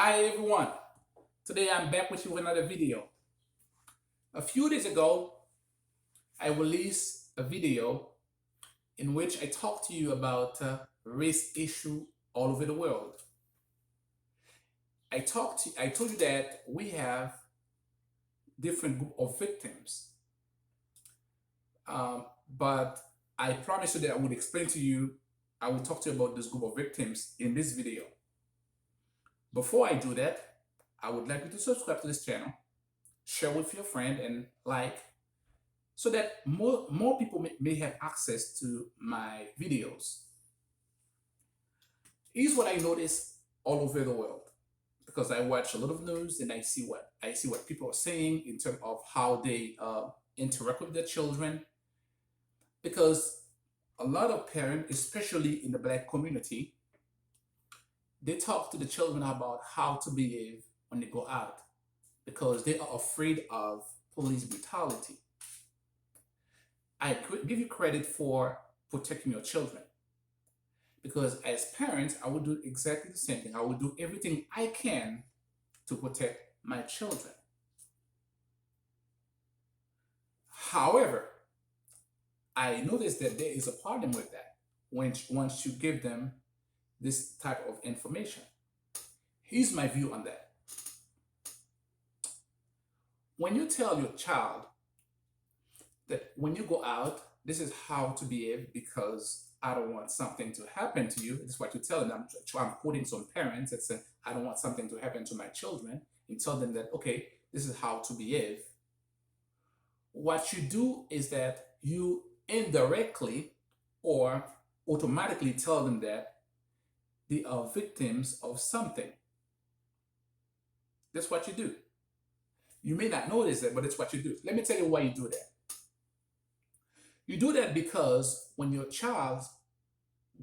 Hi everyone, today I'm back with you with another video. A few days ago, I released a video in which I talked to you about race issue all over the world. I told you that we have different group of victims, um, but I promised you that I would explain to you, I will talk to you about this group of victims in this video. Before I do that, I would like you to subscribe to this channel, share with your friend, and like so that more people may have access to my videos. Here's what I notice all over the world because I watch a lot of news and I see what people are saying in terms of how they interact with their children. Because a lot of parents, especially in the Black community, they talk to the children about how to behave when they go out because they are afraid of police brutality. I give you credit for protecting your children because as parents, I would do exactly the same thing. I would do everything I can to protect my children. However, I noticed that there is a problem with that once you give them this type of information. Here's my view on that. When you tell your child that when you go out, this is how to behave because I don't want something to happen to you. This is what you tell them. I'm quoting some parents that say, I don't want something to happen to my children, and tell them that, okay, this is how to behave. What you do is that you indirectly or automatically tell them that they are victims of something. That's what you do. You may not notice that, but it's what you do. Let me tell you why you do that. You do that because when your child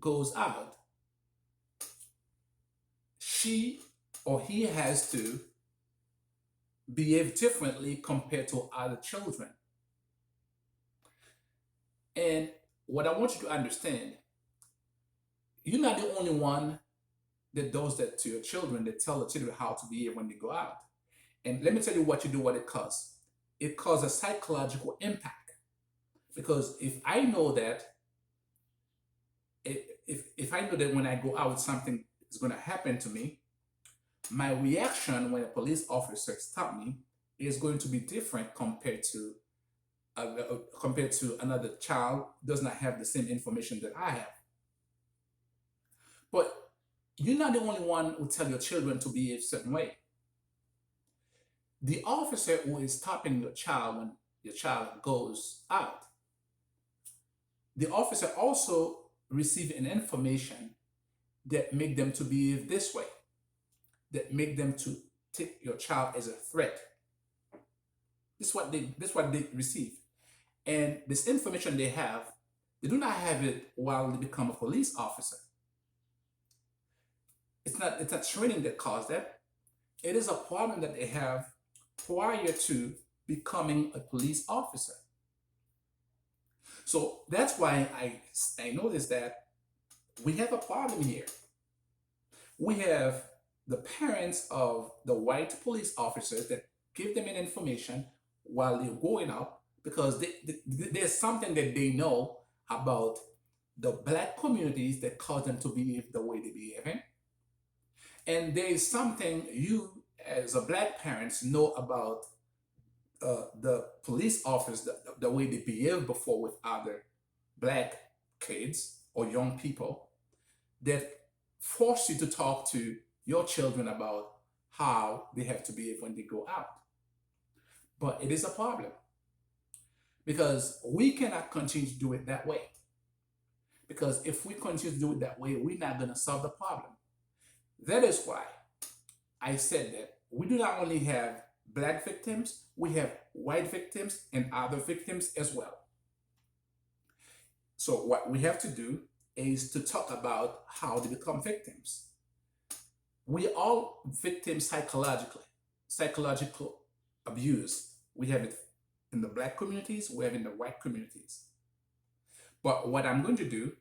goes out, she or he has to behave differently compared to other children. And what I want you to understand, you're not the only one that does that to your children, that tell the children how to behave when they go out. And let me tell you what you do, what it causes. It causes a psychological impact. Because if I know that if I know that when I go out something is going to happen to me, my reaction when a police officer stop me is going to be different compared to another child who does not have the same information that I have. But you're not the only one who tell your children to behave a certain way. The officer who is stopping your child when your child goes out, the officer also receive an information that make them to behave this way, that make them to take your child as a threat. This is what they receive. And this information they have, they do not have it while they become a police officer. It's not training that caused that. It is a problem that they have prior to becoming a police officer. So that's why I noticed that we have a problem here. We have the parents of the white police officers that give them an information while they're going out because there's something that they know about the Black communities that cause them to behave the way they behave. And there is something you as a Black parents know about the police officers, the way they behave before with other Black kids or young people that force you to talk to your children about how they have to behave when they go out. But it is a problem because we cannot continue to do it that way. Because if we continue to do it that way, we're not going to solve the problem. That is why I said that we do not only have Black victims, we have white victims and other victims as well. So what we have to do is to talk about how they become victims. We are all victims psychological abuse. We have it in the Black communities, we have it in the white communities. But what I'm going to do,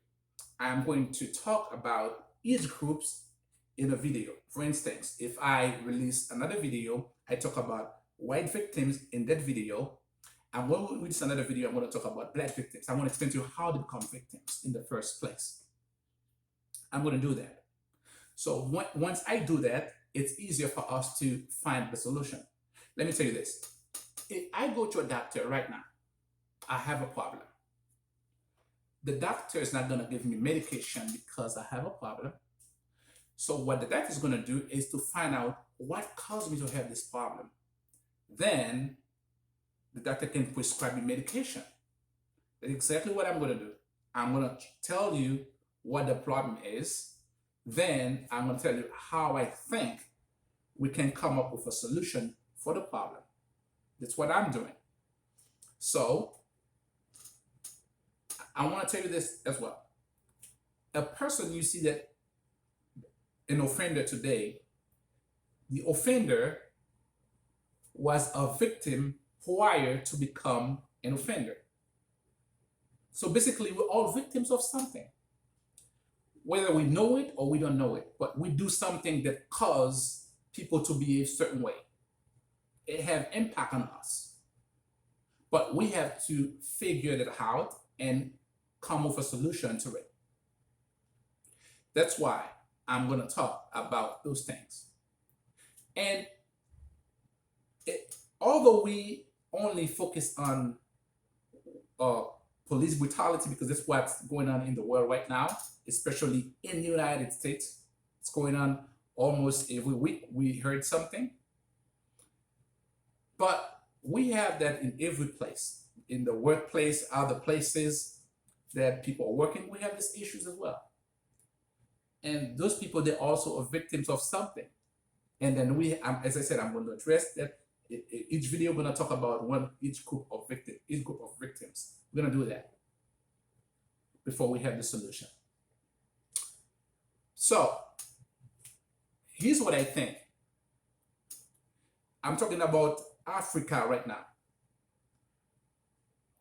I'm going to talk about each groups in a video. For instance, if I release another video, I talk about white victims in that video. And when we release another video, I'm going to talk about black victims. I want to explain to you how they become victims in the first place. I'm going to do that. So once I do that, it's easier for us to find the solution. Let me tell you this. If I go to a doctor right now, I have a problem. The doctor is not going to give me medication because I have a problem. So what the doctor is going to do is to find out what caused me to have this problem. Then the doctor can prescribe me medication. That's exactly what I'm going to do. I'm going to tell you what the problem is. Then I'm going to tell you how I think we can come up with a solution for the problem. That's what I'm doing. So I want to tell you this as well. A person you see that an offender today, the offender was a victim prior to become an offender. So basically, we're all victims of something. Whether we know it or we don't know it, but we do something that causes people to behave a certain way. It have impact on us. But we have to figure that out and come with a solution to it. That's why I'm going to talk about those things. And although we only focus on police brutality because that's what's going on in the world right now, especially in the United States, it's going on almost every week. We heard something. But we have that in every place, in the workplace, other places that people are working, we have these issues as well. And those people, they also are victims of something. And then as I said, I'm going to address that. Each video, we're going to talk about each group of victims. We're going to do that before we have the solution. So here's what I think. I'm talking about Africa right now.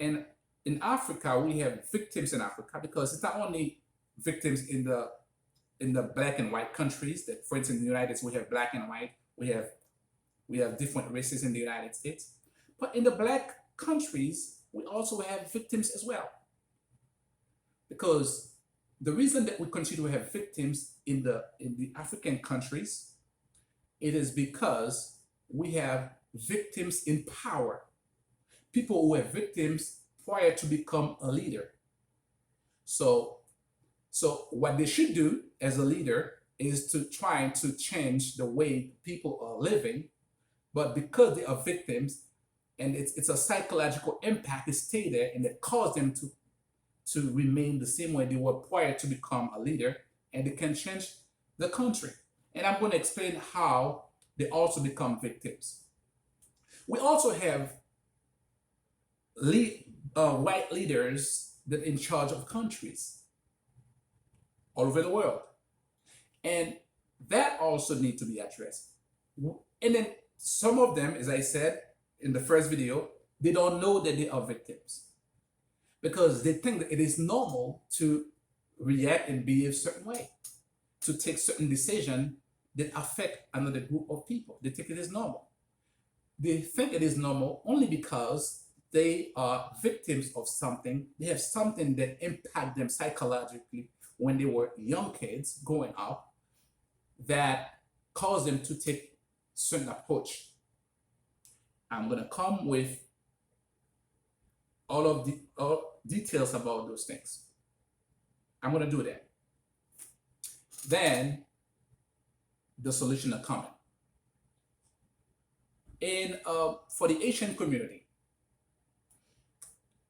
And in Africa, we have victims in Africa because it's not only victims in the black and white countries. That, for instance, in the United States, we have black and white. We have different races in the United States. But in the black countries, we also have victims as well. Because the reason that we continue to have victims in the African countries, it is because we have victims in power. People who were victims prior to become a leader. So what they should do as a leader is to try to change the way people are living, but because they are victims and it's a psychological impact, it stay there and it causes them to remain the same way they were prior to become a leader, and they can change the country. And I'm going to explain how they also become victims. We also have white leaders that are in charge of countries all over the world. And that also needs to be addressed. And then some of them, as I said in the first video, they don't know that they are victims because they think that it is normal to react and behave a certain way, to take certain decisions that affect another group of people. They think it is normal. They think it is normal only because they are victims of something. They have something that impacted them psychologically when they were young kids growing up that caused them to take certain approach. I'm going to come with all of the details about those things. I'm going to do that. Then the solution are coming. For the Asian community,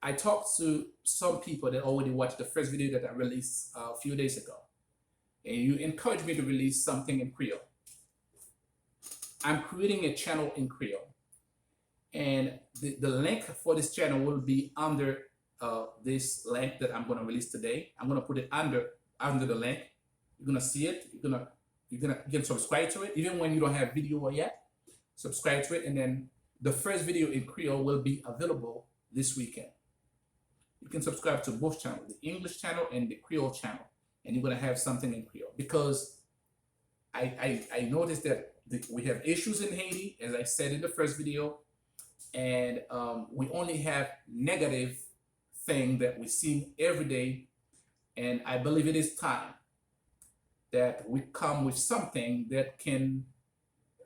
I talked to some people that already watched the first video that I released a few days ago. And you encouraged me to release something in Creole. I'm creating a channel in Creole. And the link for this channel will be under this link that I'm going to release today. I'm going to put it under the link. You're going to see it. You can subscribe to it. Even when you don't have video yet, subscribe to it. And then the first video in Creole will be available this weekend. You can subscribe to both channels, the English channel and the Creole channel. And you're going to have something in Creole. Because I noticed that we have issues in Haiti, as I said in the first video, and we only have negative thing that we see every day. And I believe it is time that we come with something that can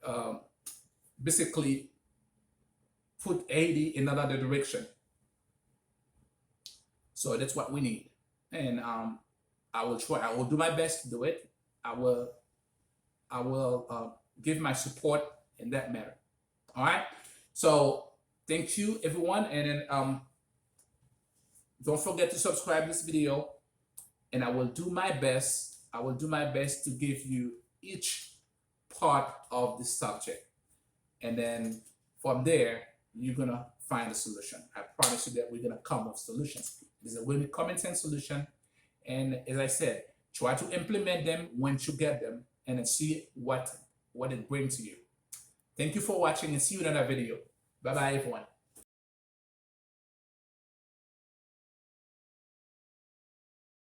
um, basically put Haiti in another direction. So that's what we need. And I will try. I will do my best to do it. I will. I will give my support in that matter. All right. So thank you, everyone, and then don't forget to subscribe this video. And I will do my best. I will do my best to give you each part of the subject, and then from there you're gonna find a solution. I promise you that we're gonna come with solutions. This is a really common sense solution, and as I said, try to implement them once you get them, and then see what it brings to you. Thank you for watching, and see you in another video. Bye bye, everyone.